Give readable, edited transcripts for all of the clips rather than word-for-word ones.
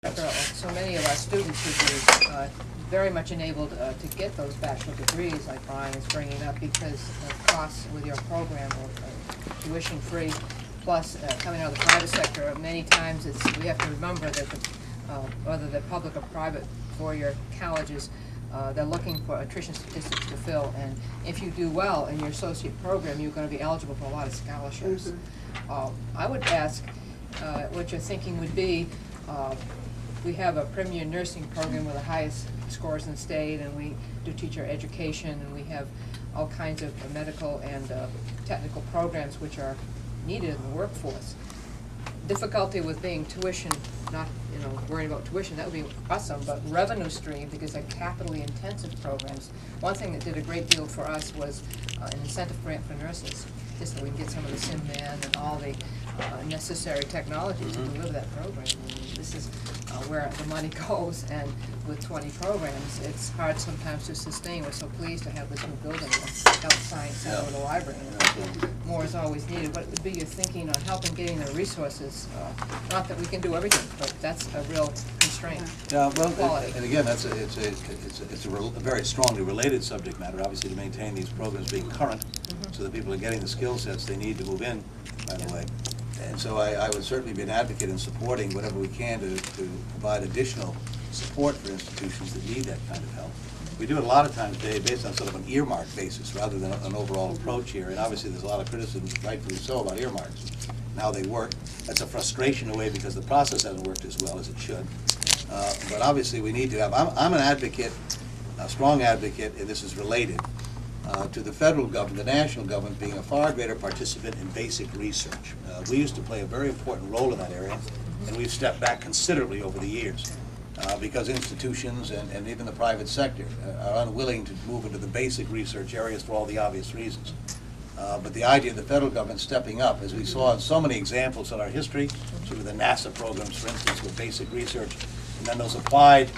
So many of our students would be very much enabled to get those bachelor degrees, like Brian is bringing up, because of costs with your program of tuition-free, plus coming out of the private sector. Many times we have to remember that whether they're public or private four-year colleges, they're looking for attrition statistics to fill, and if you do well in your associate program, you're going to be eligible for a lot of scholarships. I would ask what your thinking would be. We have a premier nursing program with the highest scores in the state, and we do teacher education, and we have all kinds of medical and technical programs which are needed in the workforce. Difficulty with being tuition, not worrying about tuition, that would be awesome, but revenue stream, because they're capitally intensive programs. One thing that did a great deal for us was an incentive grant for nurses, just so we can get some of the SIM-Man and all the necessary technology to deliver that program. And this is where the money goes, and with 20 programs, it's hard sometimes to sustain. We're so pleased to have this new building, the Health Science Center with the library, and more is always needed. What would be your thinking on helping getting the resources? Not that we can do everything, but that's a real constraint. Yeah, well, quality. and again, it's a very strongly related subject matter, obviously, to maintain these programs being current, so that people are getting the skill sets they need to move in, by the way. And so I would certainly be an advocate in supporting whatever we can to provide additional support for institutions that need that kind of help. We do it a lot of times, Dave, based on sort of an earmark basis rather than an overall approach here. And obviously there's a lot of criticism, rightfully so, about earmarks and how they work. That's a frustration in a way because the process hasn't worked as well as it should. But obviously we need to have, I'm an advocate, a strong advocate, and this is related, to the federal government, the national government being a far greater participant in basic research. We used to play a very important role in that area, and we've stepped back considerably over the years because institutions and even the private sector are unwilling to move into the basic research areas for all the obvious reasons. But the idea of the federal government stepping up, as we saw in so many examples in our history, sort of the NASA programs, for instance, with basic research, and then those applied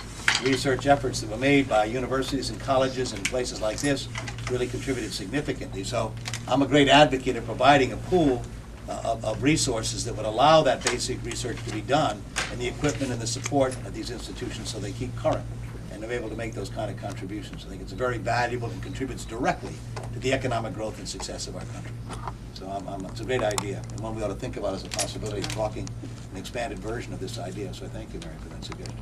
research efforts that were made by universities and colleges and places like this really contributed significantly. So I'm a great advocate of providing a pool of resources that would allow that basic research to be done, and the equipment and the support of these institutions so they keep current and are able to make those kind of contributions. I think it's very valuable and contributes directly to the economic growth and success of our country. So it's a great idea, and one we ought to think about as a possibility of talking an expanded version of this idea. So I thank you, Mary, for that suggestion.